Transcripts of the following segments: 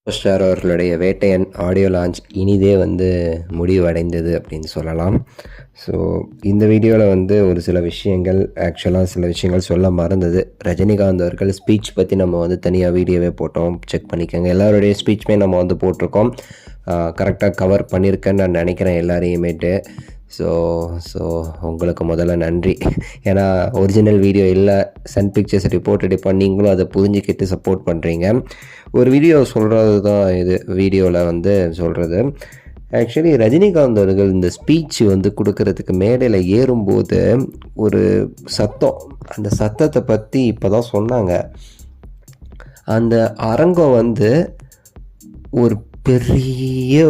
Super star அவர்களுடைய Vettaiyan audio launch இனிதே முடிவடைந்தது அப்படின்னு சொல்லலாம். ஸோ இந்த வீடியோவில் ஒரு சில விஷயங்கள் சில விஷயங்கள் சொல்ல மறந்தது. ரஜினிகாந்த் அவர்கள் ஸ்பீச் பற்றி நம்ம தனியாக வீடியோவே போட்டோம், செக் பண்ணிக்கோங்க. எல்லாருடைய ஸ்பீச்சுமே நம்ம போட்டிருக்கோம். கரெக்டாக கவர் பண்ணியிருக்கேன்னு நான் நினைக்கிறேன் எல்லாரையுமேட்டு. ஸோ ஸோ உங்களுக்கு முதல்ல நன்றி. ஏன்னா ஒரிஜினல் வீடியோ இல்லை, சன் பிக்சர்ஸ் ரிப்போர்ட் எடுப்பான், நீங்களும் அதை புரிஞ்சுக்கிட்டு சப்போர்ட் பண்ணுறீங்க. ஒரு வீடியோ சொல்கிறது தான் இது வீடியோவில் சொல்கிறது. ஆக்சுவலி ரஜினிகாந்த் அவர்கள் இந்த ஸ்பீச் கொடுக்கறதுக்கு மேடையில் ஏறும்போது ஒரு சத்தம், அந்த சத்தத்தை பற்றி இப்போ தான் சொன்னாங்க. அந்த அரங்கம் ஒரு பெரிய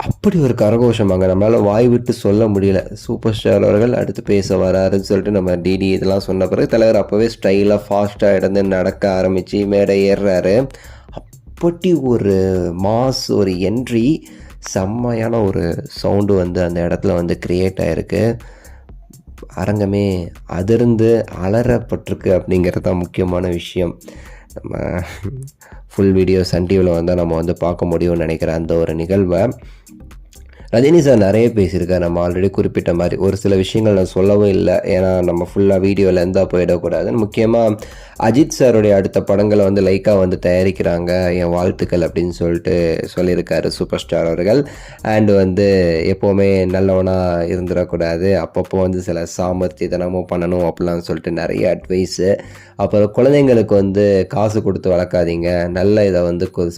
அப்படி ஒரு கரகோஷமாங்க, நம்மளால் வாய் விட்டு சொல்ல முடியல. சூப்பர் ஸ்டார் அவர்கள் அடுத்து பேச வராருன்னு சொல்லிட்டு நம்ம டிடி இதெல்லாம் சொன்ன பிறகு தலைவர் அப்போவே ஸ்டைலாக ஃபாஸ்ட்டாக இடந்து நடக்க ஆரம்பித்து மேடை ஏறுறாரு. அப்படி ஒரு மாஸ், ஒரு என்ட்ரி, செம்மையான ஒரு சவுண்டு அந்த இடத்துல க்ரியேட் ஆகிருக்கு. அரங்கமே அதிர்ந்து அலறப்பட்டிருக்கு அப்படிங்கிறது தான் முக்கியமான விஷயம். நம்ம ஃபுல் வீடியோ சன் டிவியில் வந்தால் நம்ம பார்க்க முடியும்னு நினைக்கிறேன் அந்த ஒரு நிகழ்வை. ரஜினி சார் நிறைய பேசியிருக்கார். நம்ம ஆல்ரெடி குறிப்பிட்ட மாதிரி ஒரு சில விஷயங்கள் நான் சொல்லவும் இல்லை, ஏன்னா நம்ம ஃபுல்லாக வீடியோவில் இருந்தால் போயிடக்கூடாதுன்னு. முக்கியமாக அஜித் சாருடைய அடுத்த படங்களை லைக்கா தயாரிக்கிறாங்க, என் வாழ்த்துக்கள் அப்படின்னு சொல்லிட்டு சொல்லியிருக்காரு சூப்பர் ஸ்டார் அவர்கள். அண்டு எப்போவுமே நல்லவனாக இருந்துடக்கூடாது, அப்பப்போ சில சாமர்த்தியத்தனமும் பண்ணணும் அப்படிலாம் சொல்லிட்டு நிறைய அட்வைஸு. அப்புறம் குழந்தைங்களுக்கு காசு கொடுத்து வளர்க்காதீங்க, நல்ல இதை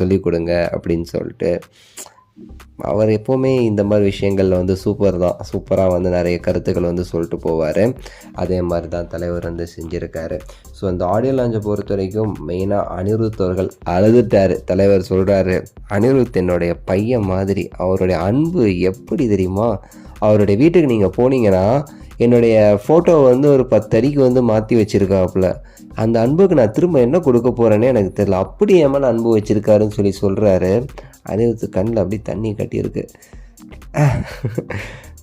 சொல்லிக் கொடுங்க அப்படின்னு சொல்லிட்டு அவர் எப்போவுமே இந்த மாதிரி விஷயங்களில் சூப்பர் தான், சூப்பராக நிறைய கருத்துக்கள் சொல்லிட்டு போவார். அதே மாதிரி தான் தலைவர் செஞ்சுருக்காரு. ஸோ அந்த ஆடியோ லான்ச்சை பொறுத்த வரைக்கும் மெயினாக அனிருத் அவர்கள் அழுதுட்டார். தலைவர் சொல்கிறாரு, அனிருத் என்னுடைய பையன் மாதிரி, அவருடைய அன்பு எப்படி தெரியுமா, அவருடைய வீட்டுக்கு நீங்கள் போனீங்கன்னா என்னுடைய ஃபோட்டோ ஒரு 10 அடிக்கு மாற்றி வச்சுருக்காப்புல, அந்த அன்புக்கு நான் திரும்ப என்ன கொடுக்க போகிறேன்னே எனக்கு தெரியல, அப்படி என் மேலே அன்பு வச்சுருக்காருன்னு சொல்கிறாரு. அனிருத்து கண்ணில் அப்படி தண்ணி கட்டியிருக்கு.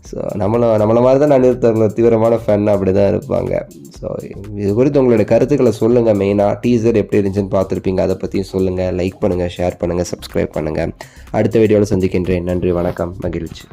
ஸோ நம்மளை மாதிரி தான் அனிருத்தவங்கள தீவிரமான ஃபேன் அப்படி தான் இருப்பாங்க. ஸோ இது குறித்து உங்களுடைய கருத்துக்களை சொல்லுங்கள். மெயினாக டீசர் எப்படி இருந்துச்சுன்னு பார்த்துருப்பீங்க, அதை பற்றியும் சொல்லுங்கள். லைக் பண்ணுங்கள், ஷேர் பண்ணுங்கள், சப்ஸ்கிரைப் பண்ணுங்கள். அடுத்த வீடியோவில் சந்திக்கின்றேன். நன்றி, வணக்கம், மகிழ்ச்சி.